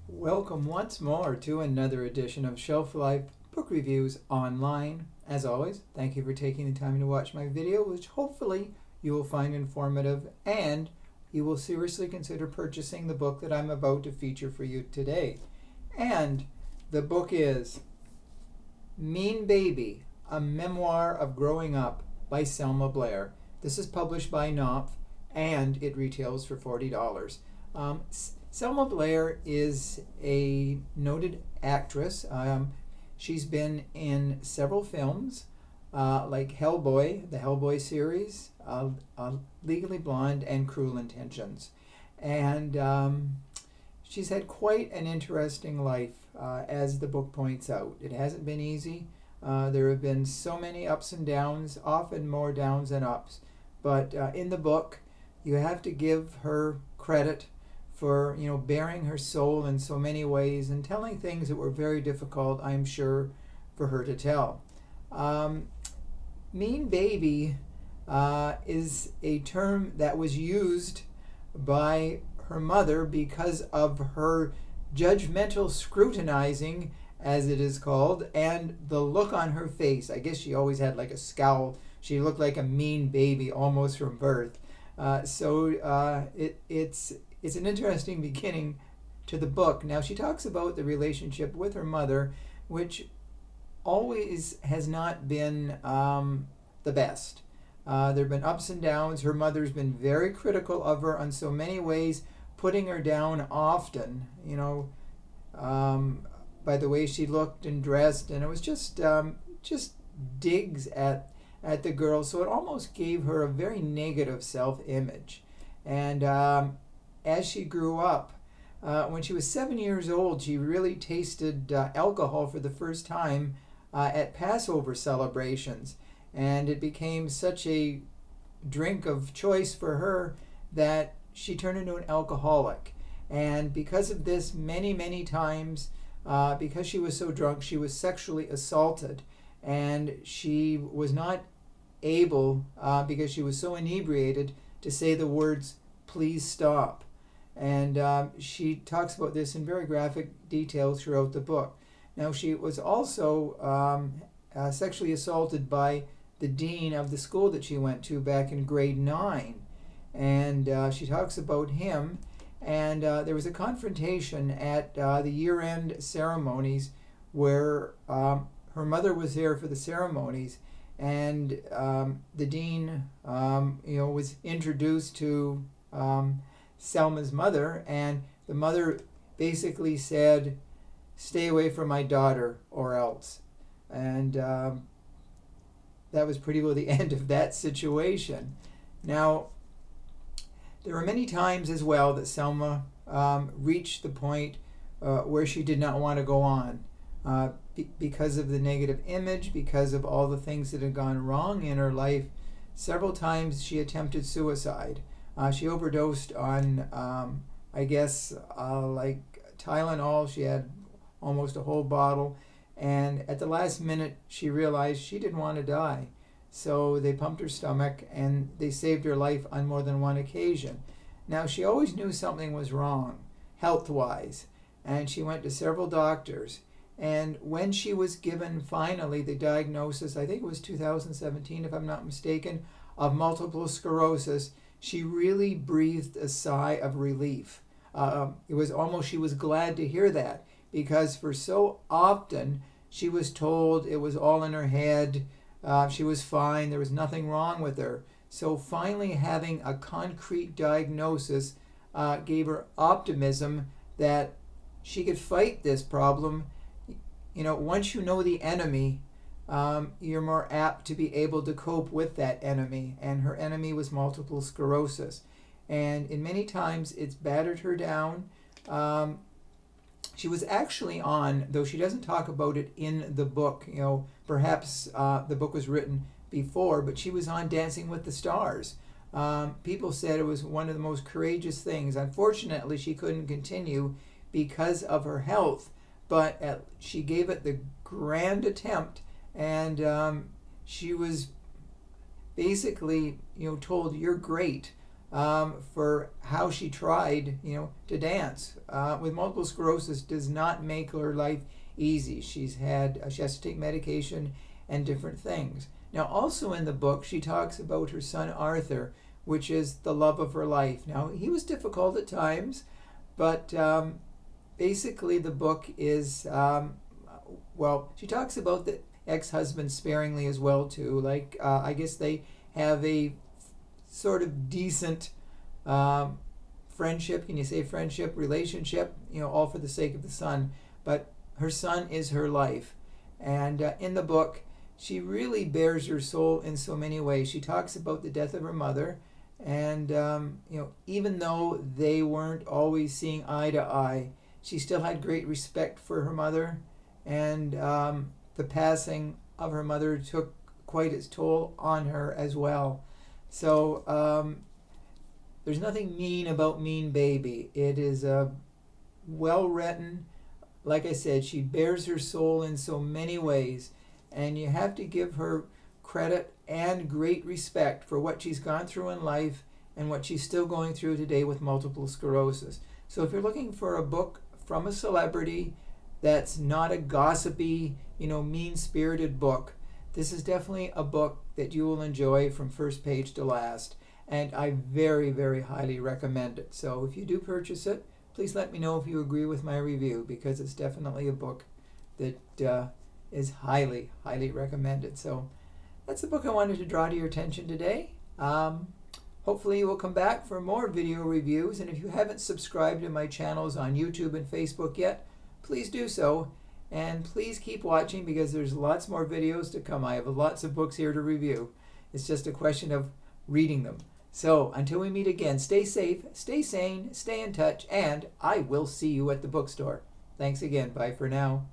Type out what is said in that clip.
Welcome once more to another edition of Shelf Life Book Reviews Online. As always, thank you for taking the time to watch my video, which hopefully you will find informative and you will seriously consider purchasing the book that I'm about to feature for you today. And the book is Mean Baby, a Memoir of Growing Up by Selma Blair. This is published by Knopf and it retails for $40. Selma Blair is a noted actress. She's been in several films like Hellboy, the Hellboy series, Legally Blonde, and Cruel Intentions. And she's had quite an interesting life, as the book points out. It hasn't been easy. There have been so many ups and downs, often more downs than ups. But in the book, you have to give her credit for bearing her soul in so many ways and telling things that were very difficult, I'm sure, for her to tell. Mean Baby is a term that was used by her mother because of her judgmental scrutinizing, as it is called, and the look on her face. I guess she always had like a scowl. She looked like a mean baby almost from birth. It's an interesting beginning to the book. Now, she talks about the relationship with her mother, which always has not been the best. There have been ups and downs. Her mother's been very critical of her on so many ways, putting her down often, by the way she looked and dressed. And it was just digs at the girl. So it almost gave her a very negative self-image. And as she grew up, when she was 7 years old, she really tasted alcohol for the first time at Passover celebrations. And it became such a drink of choice for her that she turned into an alcoholic. And because of this, many, many times, because she was so drunk, she was sexually assaulted. And she was not able, because she was so inebriated, to say the words, "Please stop." And she talks about this in very graphic detail throughout the book. Now, she was also sexually assaulted by the dean of the school that she went to back in grade 9. And she talks about him. And there was a confrontation at the year-end ceremonies where her mother was there for the ceremonies. And the dean, was introduced to Selma's mother, and the mother basically said, "Stay away from my daughter or else." And that was pretty well the end of that situation. Now, there were many times as well that Selma reached the point where she did not want to go on because of the negative image, because of all the things that had gone wrong in her life. Several times she attempted suicide. She overdosed on, like Tylenol. She had almost a whole bottle. And at the last minute, she realized she didn't want to die. So they pumped her stomach and they saved her life on more than one occasion. Now, she always knew something was wrong, health-wise. And she went to several doctors. And when she was given finally the diagnosis, I think it was 2017 if I'm not mistaken, of multiple sclerosis, she really breathed a sigh of relief. It was almost, she was glad to hear that, because for so often she was told it was all in her head, she was fine, there was nothing wrong with her. So finally having a concrete diagnosis gave her optimism that she could fight this problem. Once you know the enemy, you're more apt to be able to cope with that enemy. And her enemy was multiple sclerosis. And in many times, it's battered her down. She was actually on, though she doesn't talk about it in the book, perhaps the book was written before, but she was on Dancing with the Stars. People said it was one of the most courageous things. Unfortunately, she couldn't continue because of her health. But she gave it the grand attempt, and she was basically, told, "You're great. for how she tried, to dance. With multiple sclerosis, does not make her life easy. She has to take medication and different things. Now, also in the book, she talks about her son Arthur, which is the love of her life. Now, he was difficult at times, but basically the book is, she talks about the ex-husband sparingly as well too. Like, I guess they have a sort of decent friendship, can you say friendship, relationship, all for the sake of the son. But her son is her life. And in the book, she really bears her soul in so many ways. She talks about the death of her mother, and even though they weren't always seeing eye to eye, she still had great respect for her mother, and the passing of her mother took quite its toll on her as well. So there's nothing mean about Mean Baby. It is well written. Like I said, she bears her soul in so many ways, and you have to give her credit and great respect for what she's gone through in life and what she's still going through today with multiple sclerosis. So if you're looking for a book from a celebrity that's not a gossipy, mean-spirited book, this is definitely a book that you will enjoy from first page to last, and I very, very highly recommend it. So if you do purchase it, please let me know if you agree with my review, because it's definitely a book that is highly, highly recommended. So that's the book I wanted to draw to your attention today. Hopefully you will come back for more video reviews, and if you haven't subscribed to my channels on YouTube and Facebook yet, please do so. And please keep watching, because there's lots more videos to come. I have lots of books here to review. It's just a question of reading them. So until we meet again, stay safe, stay sane, stay in touch, and I will see you at the bookstore. Thanks again. Bye for now.